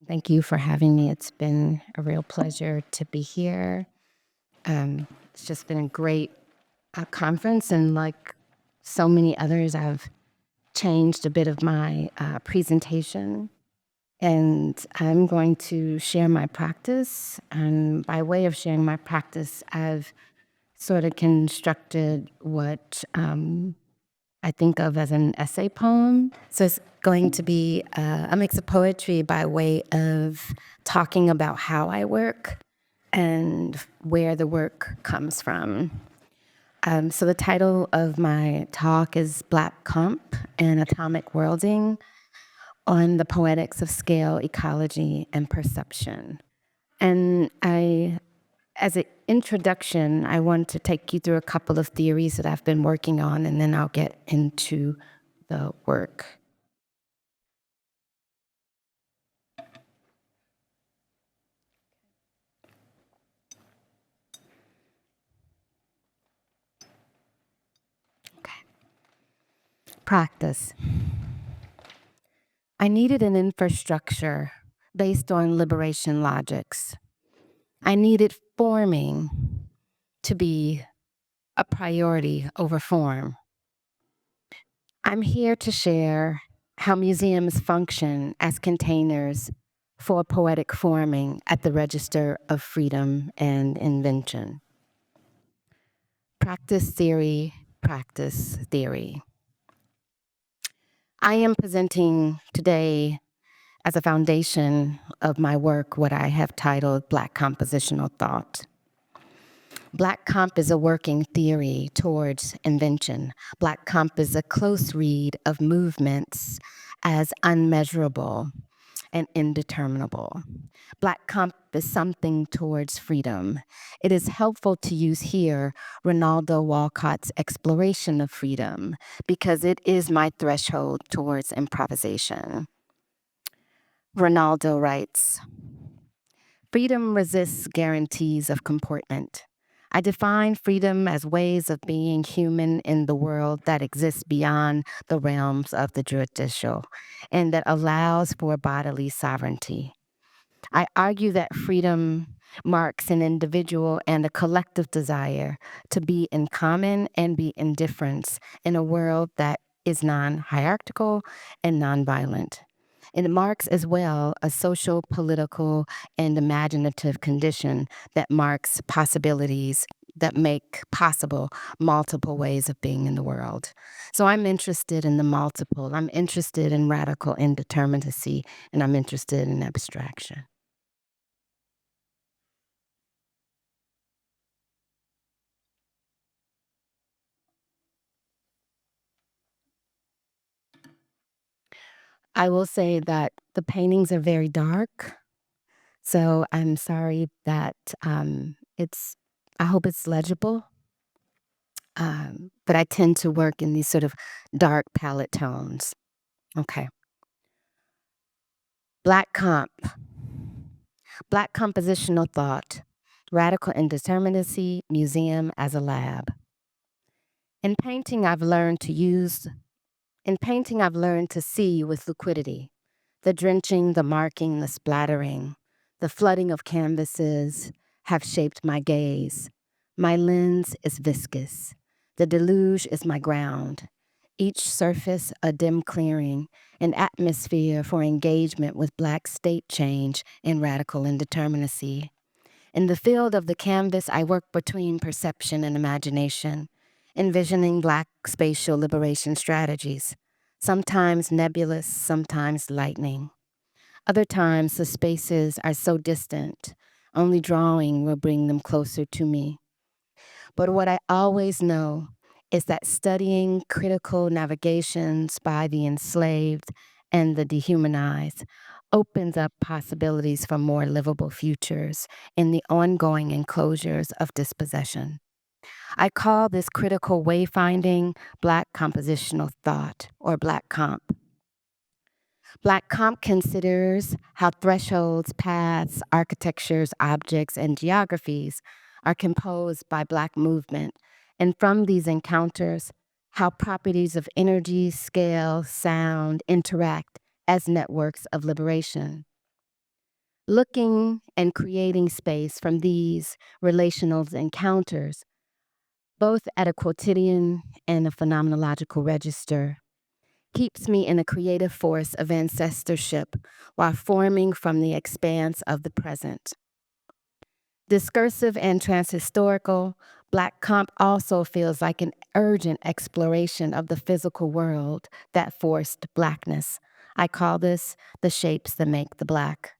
Thank you for having me. It's been a real pleasure to be here. It's just been a great conference, and like so many others, I've changed a bit of my presentation, and I'm going to share my practice. And by way of sharing my practice, I've sort of constructed what I think of as an essay poem. So it's going to be a mix of poetry by way of talking about how I work and where the work comes from. So the title of my talk is Black Comp and Atomic Worlding on the Poetics of Scale, Ecology, and Perception. And as an introduction, I want to take you through a couple of theories that I've been working on, and then I'll get into the work. Okay. Practice. I needed an infrastructure based on liberation logics. I needed forming to be a priority over form. I'm here to share how museums function as containers for poetic forming at the register of freedom and invention. Practice theory, practice theory. I am presenting today as a foundation of my work what I have titled Black Compositional Thought. Black comp is a working theory towards invention. Black comp is a close read of movements as unmeasurable and indeterminable. Black comp is something towards freedom. It is helpful to use here Ronaldo Walcott's exploration of freedom because it is my threshold towards improvisation. Ronaldo writes, freedom resists guarantees of comportment. I define freedom as ways of being human in the world that exists beyond the realms of the judicial and that allows for bodily sovereignty. I argue that freedom marks an individual and a collective desire to be in common and be in difference in a world that is non-hierarchical and non-violent. It marks as well a social, political, and imaginative condition that marks possibilities that make possible multiple ways of being in the world. So I'm interested in the multiple. I'm interested in radical indeterminacy, and I'm interested in abstraction. I will say that the paintings are very dark, so I'm sorry that I hope it's legible. But I tend to work in these sort of dark palette tones. Okay. Black comp. Black compositional thought. Radical indeterminacy, museum as a lab. In painting, I've learned to see with liquidity. The drenching, the marking, the splattering, the flooding of canvases have shaped my gaze. My lens is viscous. The deluge is my ground. Each surface a dim clearing, an atmosphere for engagement with Black state change and radical indeterminacy. In the field of the canvas, I work between perception and imagination, envisioning Black spatial liberation strategies, sometimes nebulous, sometimes lightning. Other times, the spaces are so distant, only drawing will bring them closer to me. But what I always know is that studying critical navigations by the enslaved and the dehumanized opens up possibilities for more livable futures in the ongoing enclosures of dispossession. I call this critical wayfinding Black compositional thought, or Black comp. Black comp considers how thresholds, paths, architectures, objects, and geographies are composed by Black movement, and from these encounters, how properties of energy, scale, sound interact as networks of liberation. Looking and creating space from these relational encounters, both at a quotidian and a phenomenological register, keeps me in a creative force of ancestorship while forming from the expanse of the present. Discursive and transhistorical, Black comp also feels like an urgent exploration of the physical world that forced Blackness. I call this the shapes that make the Black.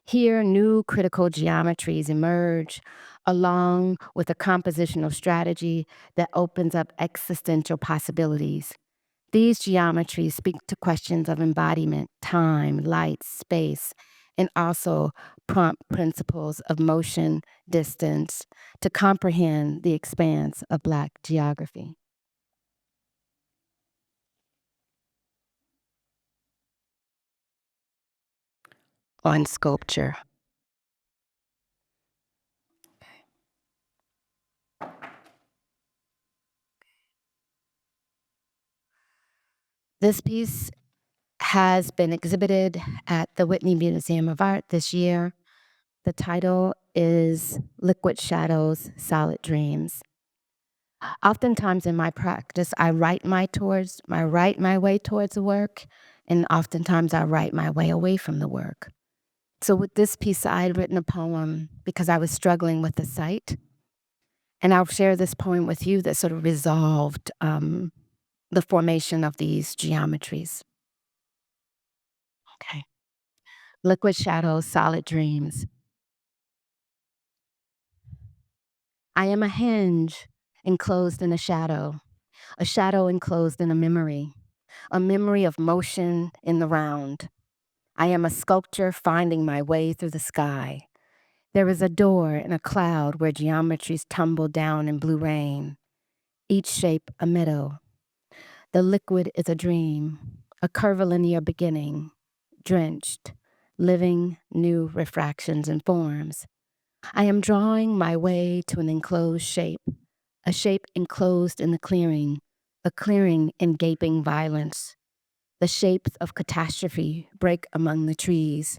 Here, new critical geometries emerge, along with a compositional strategy that opens up existential possibilities. These geometries speak to questions of embodiment, time, light, space, and also prompt principles of motion, distance, to comprehend the expanse of Black geography. On sculpture. This piece has been exhibited at the Whitney Museum of Art this year. The title is Liquid Shadows, Solid Dreams. Oftentimes in my practice, I write my way towards the work, and oftentimes I write my way away from the work. So with this piece, I had written a poem because I was struggling with the site, and I'll share this poem with you that sort of resolved the formation of these geometries. Okay. Liquid shadows, solid dreams. I am a hinge enclosed in a shadow enclosed in a memory of motion in the round. I am a sculpture finding my way through the sky. There is a door in a cloud where geometries tumble down in blue rain, each shape a meadow. The liquid is a dream, a curvilinear beginning, drenched, living new refractions and forms. I am drawing my way to an enclosed shape, a shape enclosed in the clearing, a clearing in gaping violence. The shapes of catastrophe break among the trees.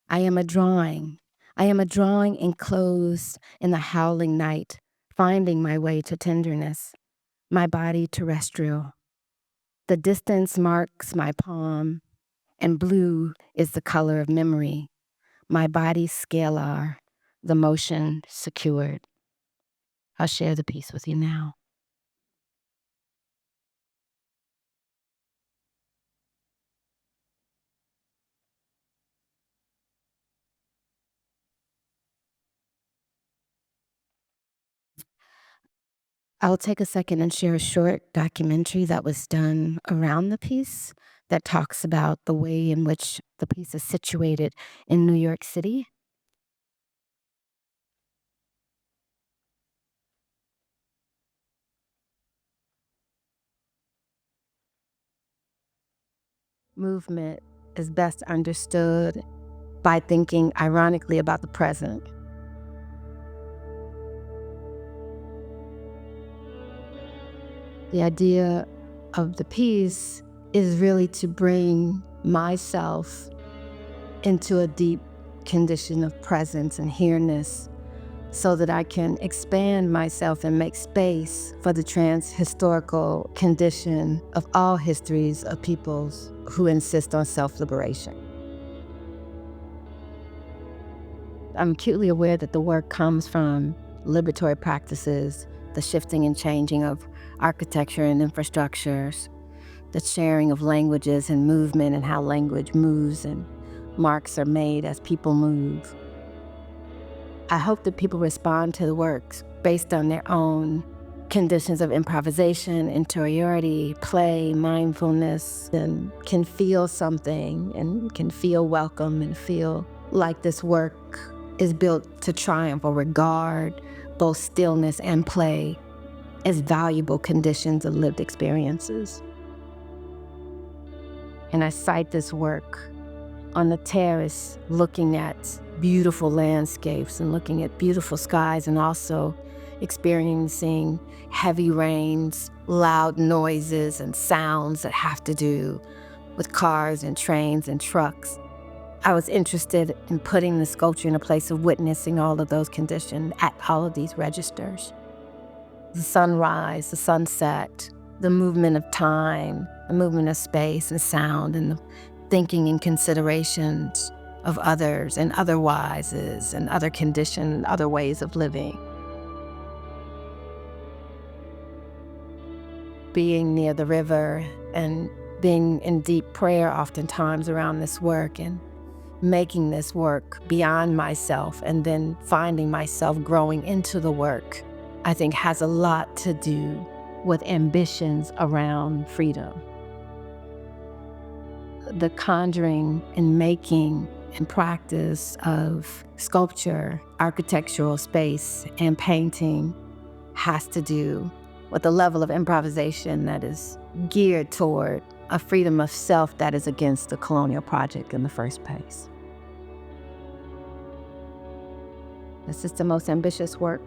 I am a drawing. I am a drawing enclosed in the howling night, finding my way to tenderness, my body terrestrial. The distance marks my palm, and blue is the color of memory. My body scalar, the motion secured. I'll share the piece with you now. I'll take a second and share a short documentary that was done around the piece that talks about the way in which the piece is situated in New York City. Movement is best understood by thinking ironically about the present. The idea of the piece is really to bring myself into a deep condition of presence and here-ness so that I can expand myself and make space for the trans-historical condition of all histories of peoples who insist on self-liberation. I'm acutely aware that the work comes from liberatory practices, the shifting and changing of architecture and infrastructures, the sharing of languages and movement and how language moves and marks are made as people move. I hope that people respond to the works based on their own conditions of improvisation, interiority, play, mindfulness, and can feel something and can feel welcome and feel like this work is built to triumph or regard both stillness and play as valuable conditions of lived experiences. And I cite this work on the terrace looking at beautiful landscapes and looking at beautiful skies and also experiencing heavy rains, loud noises and sounds that have to do with cars and trains and trucks. I was interested in putting the sculpture in a place of witnessing all of those conditions at all of these registers. The sunrise, the sunset, the movement of time, the movement of space and sound, and the thinking and considerations of others and otherwises and other conditions, other ways of living. Being near the river and being in deep prayer oftentimes around this work and making this work beyond myself and then finding myself growing into the work, I think has a lot to do with ambitions around freedom. The conjuring and making and practice of sculpture, architectural space, and painting has to do with a level of improvisation that is geared toward a freedom of self that is against the colonial project in the first place. This is the most ambitious work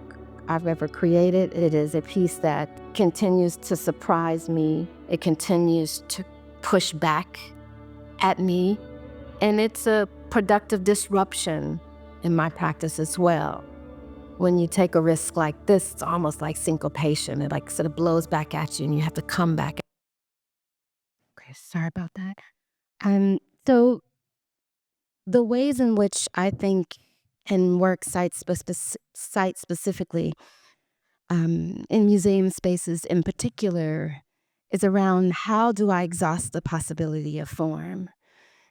I've ever created. It is a piece that continues to surprise me. It continues to push back at me, and it's a productive disruption in my practice as well. When you take a risk like this, it's almost like syncopation. It like sort of blows back at you and you have to come back. Okay, sorry about that. So the ways in which I think and work site specifically, in museum spaces in particular, is around how do I exhaust the possibility of form.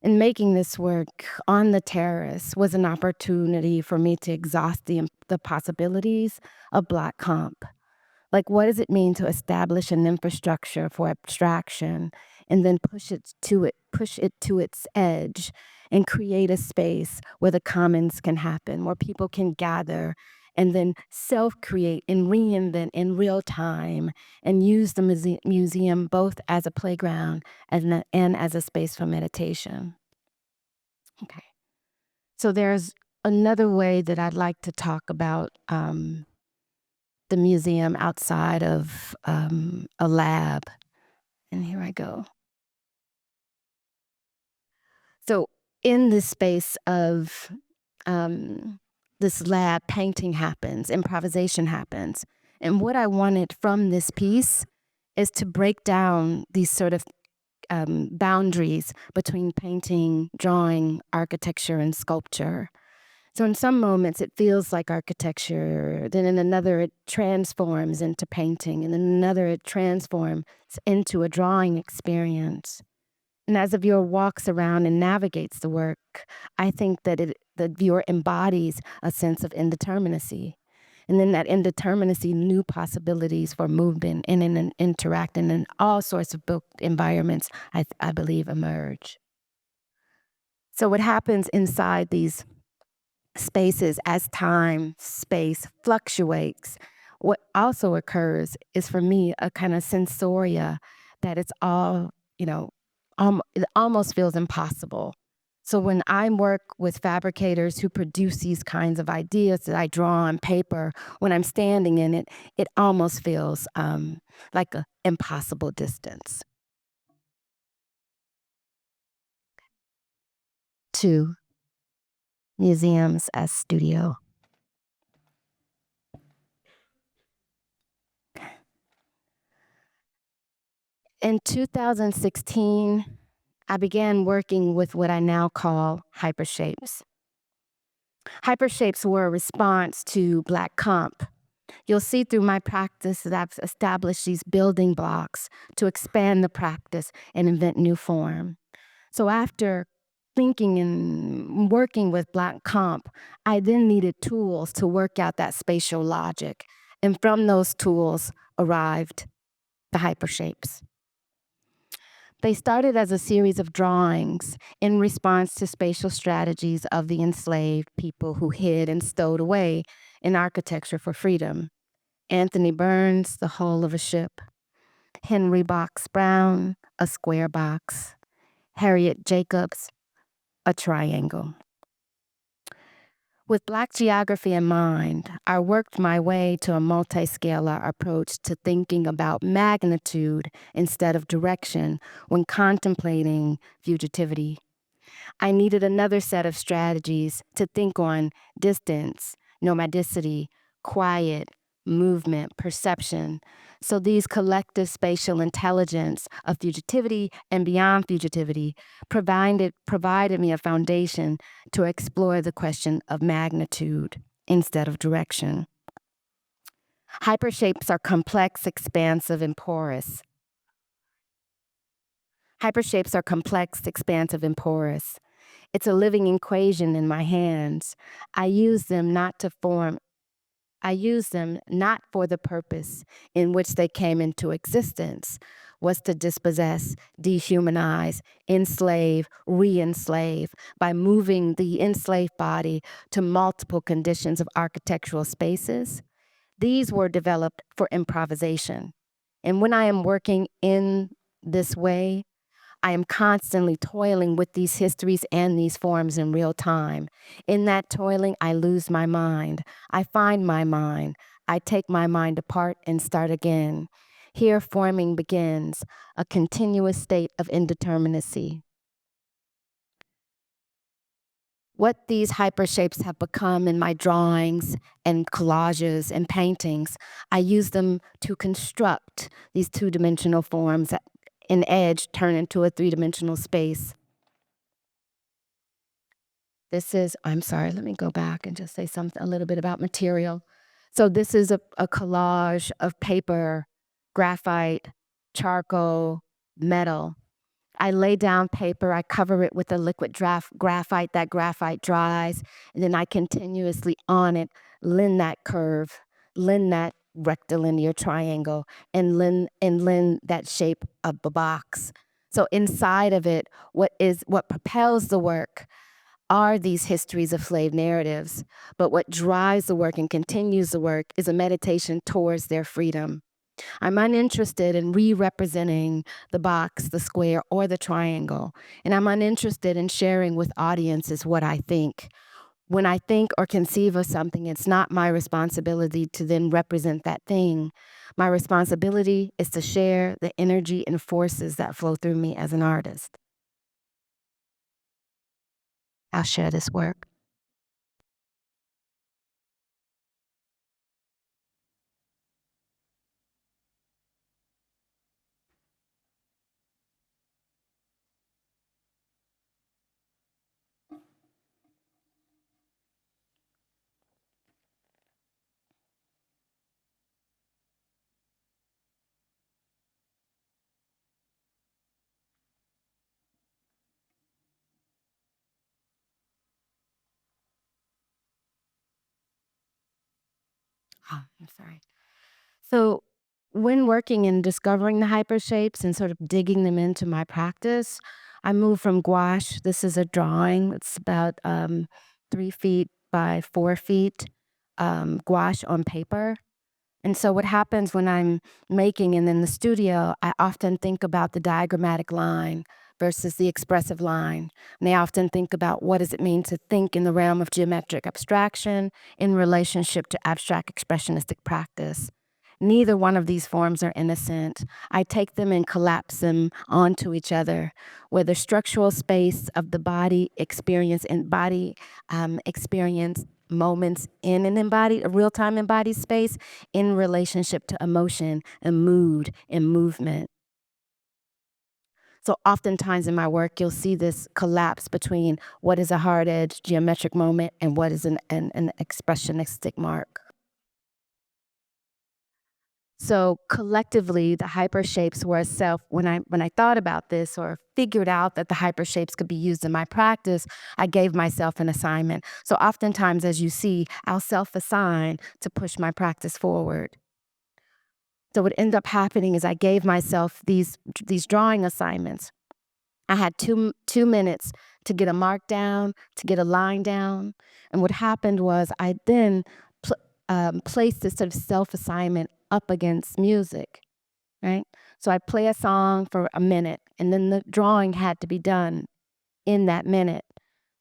And making this work on the terrace was an opportunity for me to exhaust the possibilities of Black comp. Like, what does it mean to establish an infrastructure for abstraction and then push it to its edge and create a space where the commons can happen, where people can gather and then self-create and reinvent in real time and use the museum both as a playground and as a space for meditation. Okay. So there's another way that I'd like to talk about the museum outside of a lab. And here I go. So in this space of this lab, painting happens, improvisation happens. And what I wanted from this piece is to break down these sort of boundaries between painting, drawing, architecture, and sculpture. So in some moments it feels like architecture, then in another it transforms into painting, and in another it transforms into a drawing experience. And as the viewer walks around and navigates the work, I think that the viewer embodies a sense of indeterminacy. And in that indeterminacy, new possibilities for movement and in an interacting in all sorts of built environments, I believe, emerge. So what happens inside these spaces as time, space fluctuates, what also occurs is for me a kind of sensoria that it's all, it almost feels impossible. So when I work with fabricators who produce these kinds of ideas that I draw on paper, when I'm standing in it, it almost feels like an impossible distance. 2. Museums as studio. In 2016, I began working with what I now call hypershapes. Hypershapes were a response to Black comp. You'll see through my practice that I've established these building blocks to expand the practice and invent new form. So after thinking and working with Black comp, I then needed tools to work out that spatial logic. And from those tools arrived the hypershapes. They started as a series of drawings in response to spatial strategies of the enslaved people who hid and stowed away in architecture for freedom. Anthony Burns, The Hull of a Ship. Henry Box Brown, A Square Box. Harriet Jacobs, A Triangle. With Black geography in mind, I worked my way to a multi-scalar approach to thinking about magnitude instead of direction when contemplating fugitivity. I needed another set of strategies to think on distance, nomadicity, quiet, movement, perception. So these collective spatial intelligence of fugitivity and beyond fugitivity provided me a foundation to explore the question of magnitude instead of direction. Hypershapes are complex, expansive, and porous. Hypershapes are complex, expansive, and porous. It's a living equation in my hands. I use them not to form, I use them not for the purpose in which they came into existence, was to dispossess, dehumanize, enslave, re-enslave by moving the enslaved body to multiple conditions of architectural spaces. These were developed for improvisation. And when I am working in this way, I am constantly toiling with these histories and these forms in real time. In that toiling, I lose my mind. I find my mind. I take my mind apart and start again. Here, forming begins, a continuous state of indeterminacy. What these hypershapes have become in my drawings and collages and paintings, I use them to construct these two-dimensional forms that an edge turn into a three-dimensional space. I'm sorry, let me go back and just say a little bit about material. So this is a collage of paper, graphite, charcoal, metal. I lay down paper, I cover it with a liquid graphite, that graphite dries, and then I continuously on it lend that curve, lend that rectilinear triangle, and lend that shape of a box. So inside of it, what propels the work are these histories of slave narratives, but what drives the work and continues the work is a meditation towards their freedom. I'm uninterested in re-representing the box, the square, or the triangle, and I'm uninterested in sharing with audiences what I think. When I think or conceive of something, it's not my responsibility to then represent that thing. My responsibility is to share the energy and forces that flow through me as an artist. I'll share this work. Oh, I'm sorry. So, when working and discovering the hypershapes and sort of digging them into my practice, I moved from gouache. This is a drawing. It's about 3 feet by 4 feet, gouache on paper. And so what happens when I'm making and in the studio, I often think about the diagrammatic line versus the expressive line. And I often think about what does it mean to think in the realm of geometric abstraction in relationship to abstract expressionistic practice. Neither one of these forms are innocent. I take them and collapse them onto each other, where the structural space of the body experience and body experience moments in an embodied, a real-time embodied space in relationship to emotion and mood and movement. So oftentimes in my work, you'll see this collapse between what is a hard edge geometric moment and what is an expressionistic mark. So collectively, the hypershapes were a self. When I thought about this or figured out that the hypershapes could be used in my practice, I gave myself an assignment. So oftentimes, as you see, I'll self-assign to push my practice forward. So what ended up happening is I gave myself these drawing assignments. I had two minutes to get a mark down, to get a line down, and what happened was I then placed this sort of self-assignment up against music, right? So I'd play a song for a minute, and then the drawing had to be done in that minute.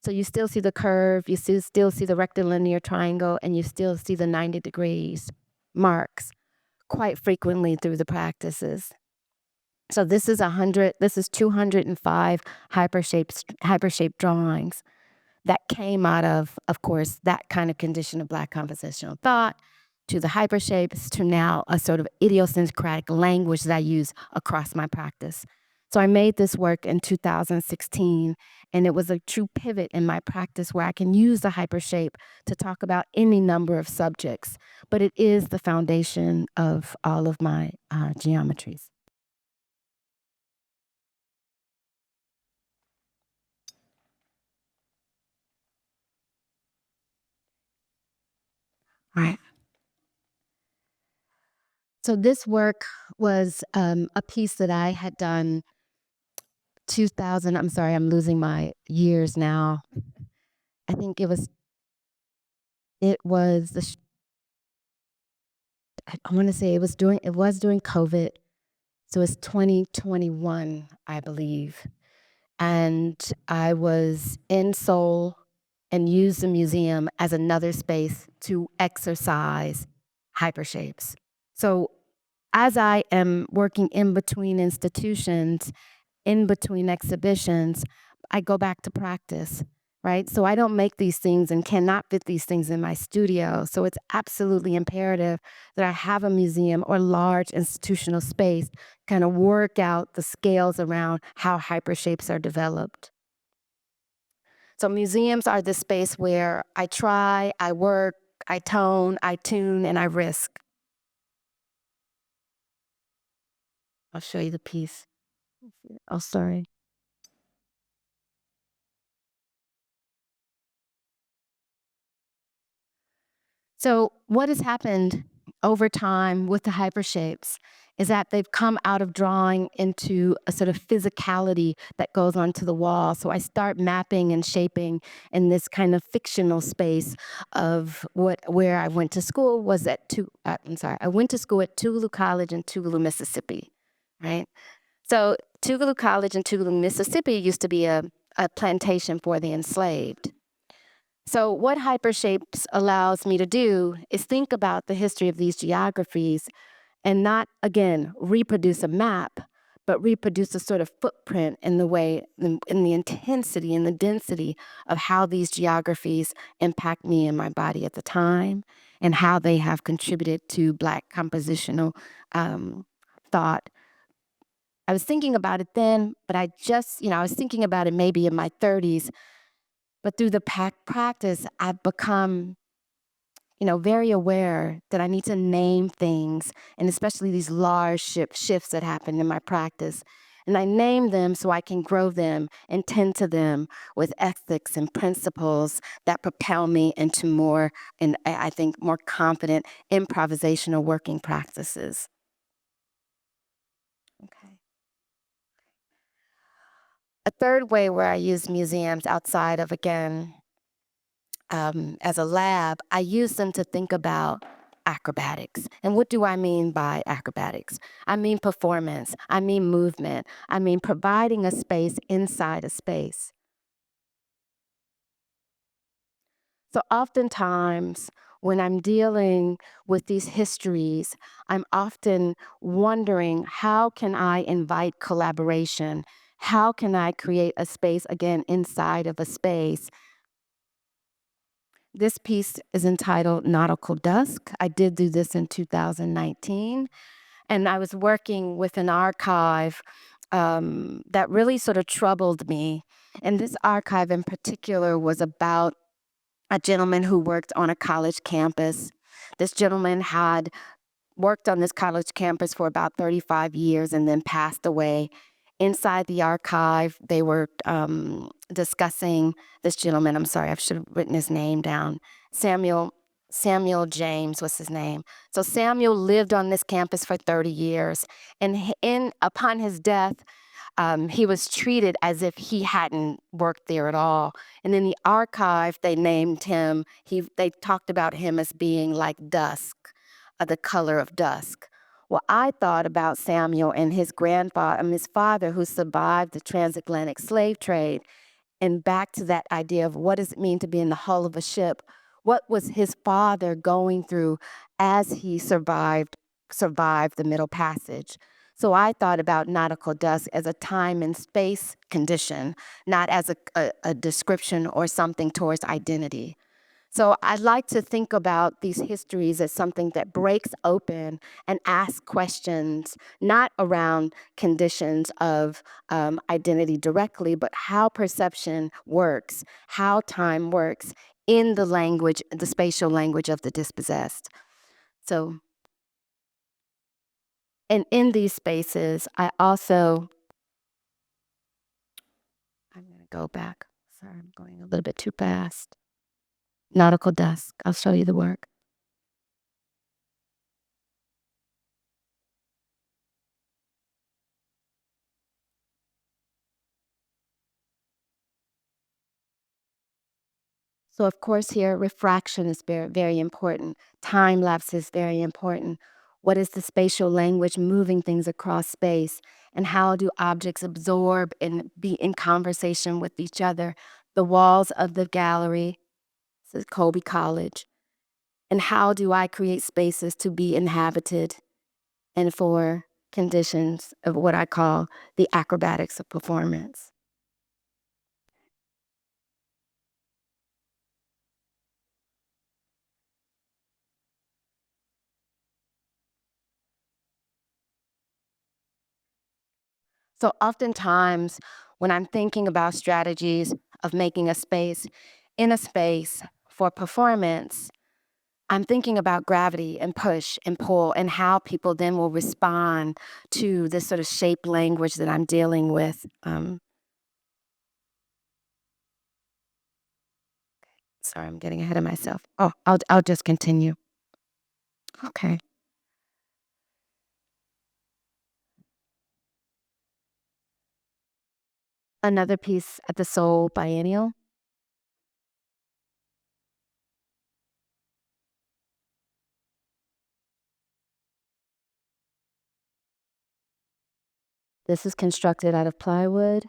So you still see the curve, you still see the rectilinear triangle, and you still see the 90 degrees marks quite frequently through the practices. So this is 100. This is 205 hypershaped drawings that came out of course, that kind of condition of Black compositional thought, to the hypershapes, to now a sort of idiosyncratic language that I use across my practice. So I made this work in 2016, and it was a true pivot in my practice where I can use the hypershape to talk about any number of subjects, but it is the foundation of all of my geometries. All right. So this work was a piece that I had done 2000. I'm sorry, I'm losing my years now. I think it was I want to say it was during COVID. So it's 2021, I believe. And I was in Seoul and used the museum as another space to exercise hypershapes. So as I am working in between institutions, in between exhibitions, I go back to practice, right? So I don't make these things and cannot fit these things in my studio. So it's absolutely imperative that I have a museum or large institutional space kind of work out the scales around how hypershapes are developed. So museums are the space where I try, I work, I tone, I tune, and I risk. I'll show you the piece. Oh, sorry. So what has happened over time with the hypershapes is that they've come out of drawing into a sort of physicality that goes onto the wall. So I start mapping and shaping in this kind of fictional space of where I went to school was at I went to school at Tougaloo College in Tougaloo, Mississippi, right? So Tougaloo College in Tougaloo, Mississippi used to be a plantation for the enslaved. So what hypershapes allows me to do is think about the history of these geographies and not, again, reproduce a map, but reproduce a sort of footprint in the way, in the intensity and the density of how these geographies impact me and my body at the time and how they have contributed to Black compositional thought. I was thinking about it then, but I was thinking about it maybe in my 30s. But through the practice, I've become, very aware that I need to name things, and especially these large shifts that happen in my practice. And I name them so I can grow them and tend to them with ethics and principles that propel me into more, and I think, more confident improvisational working practices. Okay. A third way where I use museums outside of, again, as a lab, I use them to think about acrobatics. And what do I mean by acrobatics? I mean performance. I mean movement. I mean providing a space inside a space. So oftentimes, when I'm dealing with these histories, I'm often wondering, how can I invite collaboration? How can I create a space, again, inside of a space? This piece is entitled Nautical Dusk. I did do this in 2019, and I was working with an archive that really sort of troubled me. And this archive in particular was about a gentleman who worked on a college campus. This gentleman had worked on this college campus for about 35 years and then passed away. Inside the archive, they were discussing this gentleman. I'm sorry, I should have written his name down. Samuel James was his name. So Samuel lived on this campus for 30 years, and upon his death, he was treated as if he hadn't worked there at all. And in the archive, they named him. They talked about him as being like dusk, the color of dusk. Well, I thought about Samuel and his grandfather, his father, who survived the transatlantic slave trade, and back to that idea of what does it mean to be in the hull of a ship? What was his father going through as he survived the Middle Passage? So I thought about nautical dusk as a time and space condition, not as a description or something towards identity. So I'd like to think about these histories as something that breaks open and asks questions, not around conditions of identity directly, but how perception works, how time works in the language, the spatial language of the dispossessed. So, and in these spaces, I'm going to go back. Sorry, I'm going a little bit too fast. Nautical dusk. I'll show you the work. So, of course, here refraction is very, very important. Time lapse is very important. What is the spatial language moving things across space? And how do objects absorb and be in conversation with each other? The walls of the gallery, this is Colby College. And how do I create spaces to be inhabited and for conditions of what I call the acrobatics of performance? So oftentimes, when I'm thinking about strategies of making a space in a space for performance, I'm thinking about gravity and push and pull and how people then will respond to this sort of shape language that I'm dealing with. Sorry, I'm getting ahead of myself. Oh, I'll just continue. Okay. Another piece at the Soul Biennial. This is constructed out of plywood.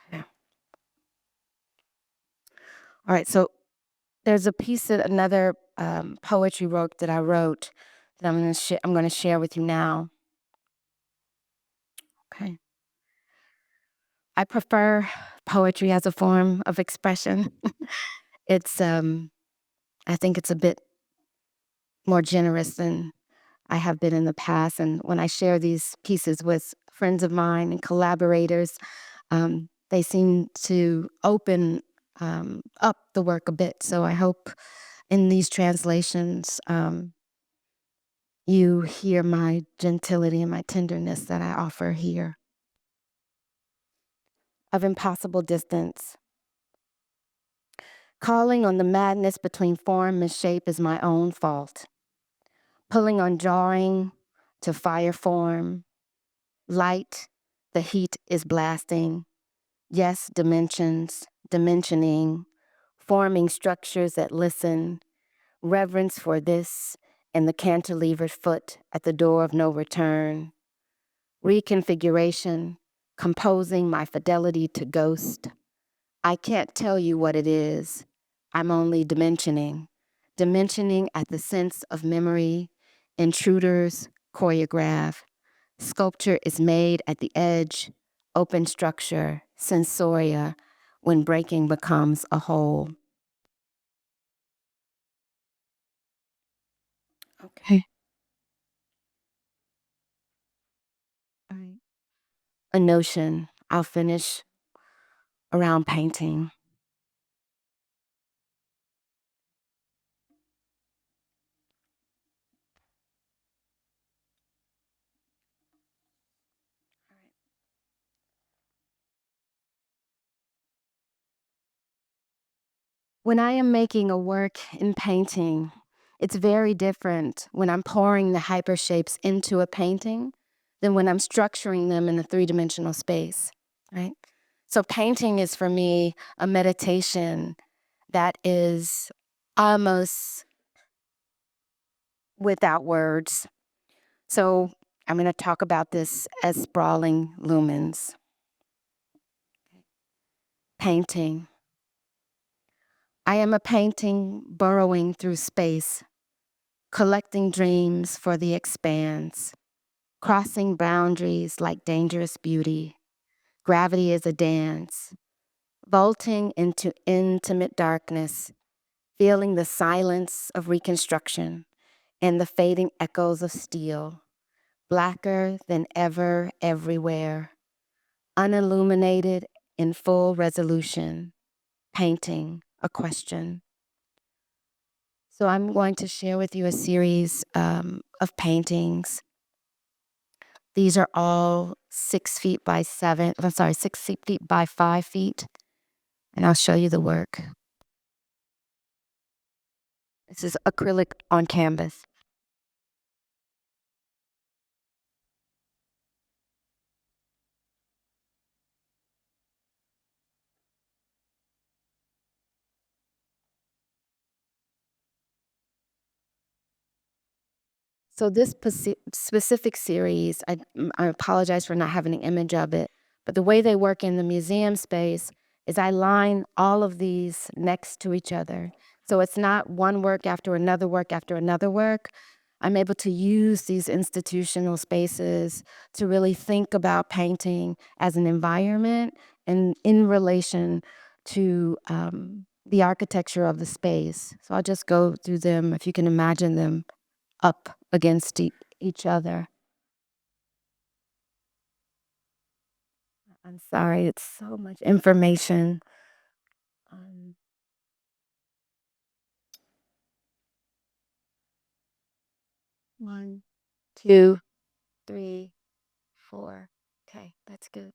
Okay. All right, so there's a piece that another poetry work that I wrote that I'm going to share with you now. Okay. I prefer poetry as a form of expression. It's I think it's a bit more generous than I have been in the past. And when I share these pieces with friends of mine and collaborators, they seem to open up the work a bit. So I hope in these translations, you hear my gentility and my tenderness that I offer here. Of impossible distance. Calling on the madness between form and shape is my own fault. Pulling on jarring to fire form. Light, the heat is blasting. Yes, dimensions, dimensioning, forming structures that listen. Reverence for this and the cantilevered foot at the door of no return. Reconfiguration, composing my fidelity to ghost. I can't tell you what it is. I'm only dimensioning. Dimensioning at the sense of memory. Intruders choreograph. Sculpture is made at the edge. Open structure, sensoria, when breaking becomes a whole. Okay. All right. A notion. I'll finish around painting. When I am making a work in painting, it's very different when I'm pouring the hypershapes into a painting than when I'm structuring them in a three-dimensional space, right? So painting is for me a meditation that is almost without words. So I'm going to talk about this as sprawling lumens. Painting. I am a painting burrowing through space, collecting dreams for the expanse, crossing boundaries like dangerous beauty. Gravity is a dance, vaulting into intimate darkness, feeling the silence of reconstruction and the fading echoes of steel, blacker than ever everywhere, unilluminated in full resolution, painting a question. So I'm going to share with you a series of paintings. These are all 6 feet by 6 feet by 5 feet, and I'll show you the work. This is acrylic on canvas. So this specific series, I apologize for not having an image of it, but the way they work in the museum space is I line all of these next to each other. So it's not one work after another work after another work. I'm able to use these institutional spaces to really think about painting as an environment and in relation to the architecture of the space. So I'll just go through them, if you can imagine them up against each other. I'm sorry, it's so much information. Um, 1, 2, 3, 4. Okay, that's good.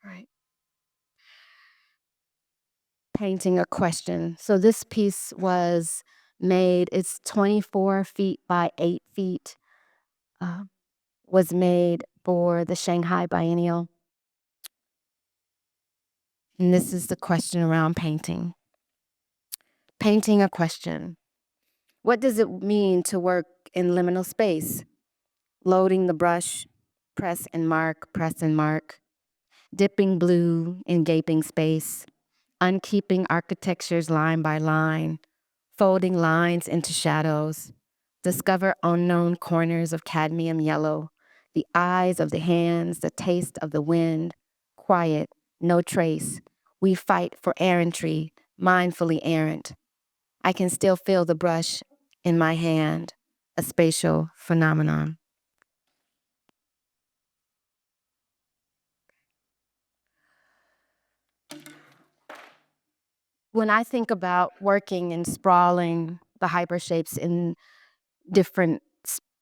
All right. Painting a question. So this piece was made, it's 24 feet by 8 feet, uh, was made for the Shanghai Biennial. And this is the question around painting. Painting a question. What does it mean to work in liminal space? Loading the brush, press and mark, dipping blue in gaping space, unkeeping architectures line by line, folding lines into shadows, discover unknown corners of cadmium yellow, the eyes of the hands, the taste of the wind, quiet, no trace. We fight for errantry, mindfully errant. I can still feel the brush in my hand, a spatial phenomenon. When I think about working and sprawling the hypershapes in different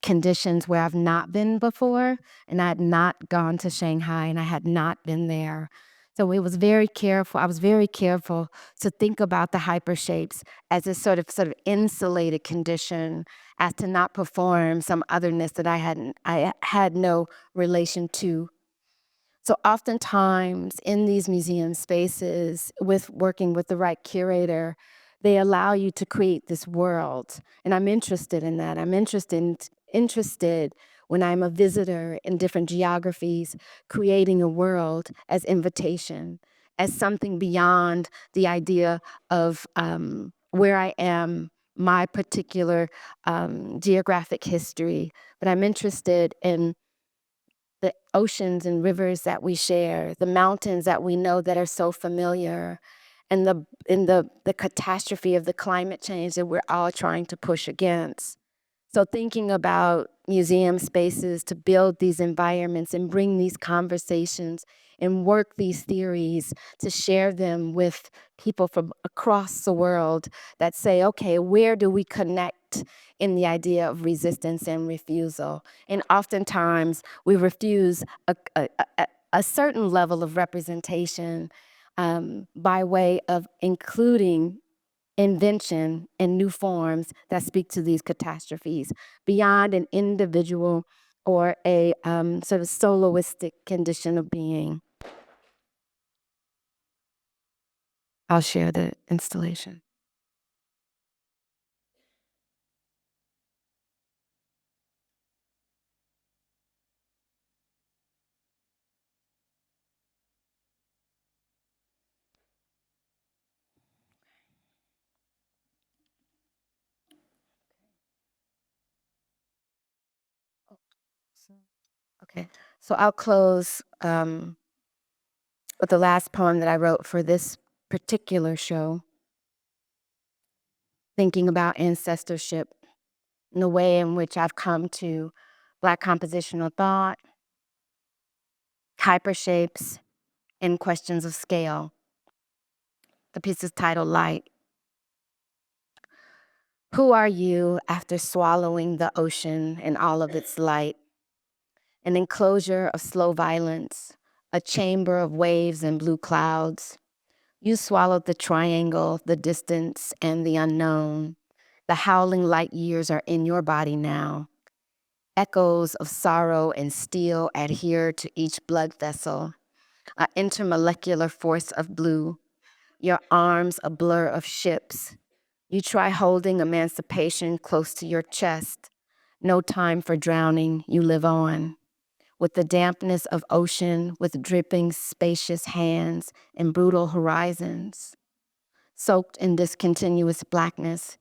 conditions where I've not been before, and I had not gone to Shanghai and I had not been there. So it was very careful. I was very careful to think about the hypershapes as a sort of insulated condition, as to not perform some otherness that I had no relation to. So oftentimes in these museum spaces, with working with the right curator, they allow you to create this world. And I'm interested in that. I'm interested when I'm a visitor in different geographies, creating a world as invitation, as something beyond the idea of where I am, my particular geographic history. But I'm interested in the oceans and rivers that we share, the mountains that we know that are so familiar, and the catastrophe of the climate change that we're all trying to push against. So thinking about museum spaces to build these environments and bring these conversations and work these theories to share them with people from across the world that say, okay, where do we connect in the idea of resistance and refusal? And oftentimes we refuse a certain level of representation by way of including invention and new forms that speak to these catastrophes beyond an individual or a sort of soloistic condition of being. I'll share the installation. Okay, so I'll close with the last poem that I wrote for this particular show, thinking about ancestorship and the way in which I've come to Black compositional thought, hypershapes, and questions of scale. The piece is titled Light. Who are you after swallowing the ocean and all of its light? An enclosure of slow violence, a chamber of waves and blue clouds. You swallowed the triangle, the distance, and the unknown. The howling light years are in your body now. Echoes of sorrow and steel adhere to each blood vessel, an intermolecular force of blue. Your arms a blur of ships. You try holding emancipation close to your chest. No time for drowning, you live on. With the dampness of ocean, with dripping spacious hands and brutal horizons. Soaked in discontinuous blackness.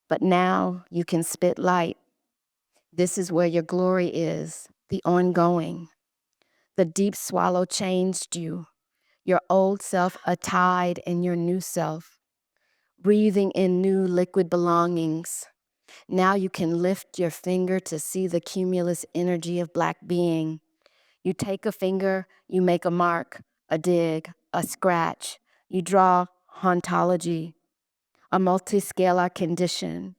But now you can spit light. This is where your glory is, the ongoing. The deep swallow changed you, your old self a tide in your new self, breathing in new liquid belongings. Now you can lift your finger to see the cumulus energy of Black being. You take a finger, you make a mark, a dig, a scratch. You draw hauntology, a multiscalar condition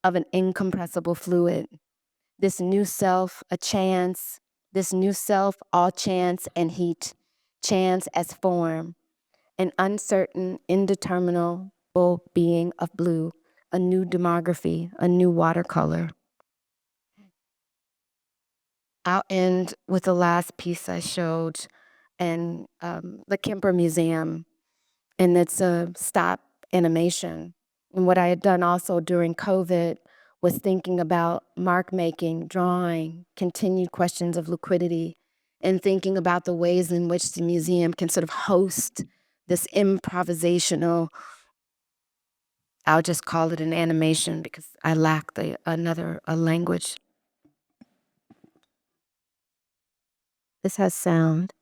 of an incompressible fluid. This new self, a chance, this new self, all chance and heat, chance as form, an uncertain, indeterminable being of blue, a new demography, a new watercolor. I'll end with the last piece I showed in the Kemper Museum, and it's a stop animation. And what I had done also during COVID was thinking about mark making, drawing, continued questions of liquidity, and thinking about the ways in which the museum can sort of host this improvisational, I'll just call it an animation because I lack a language. This has sound.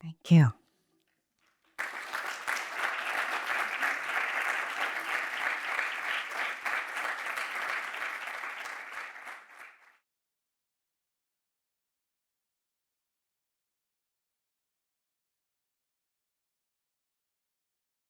Thank you.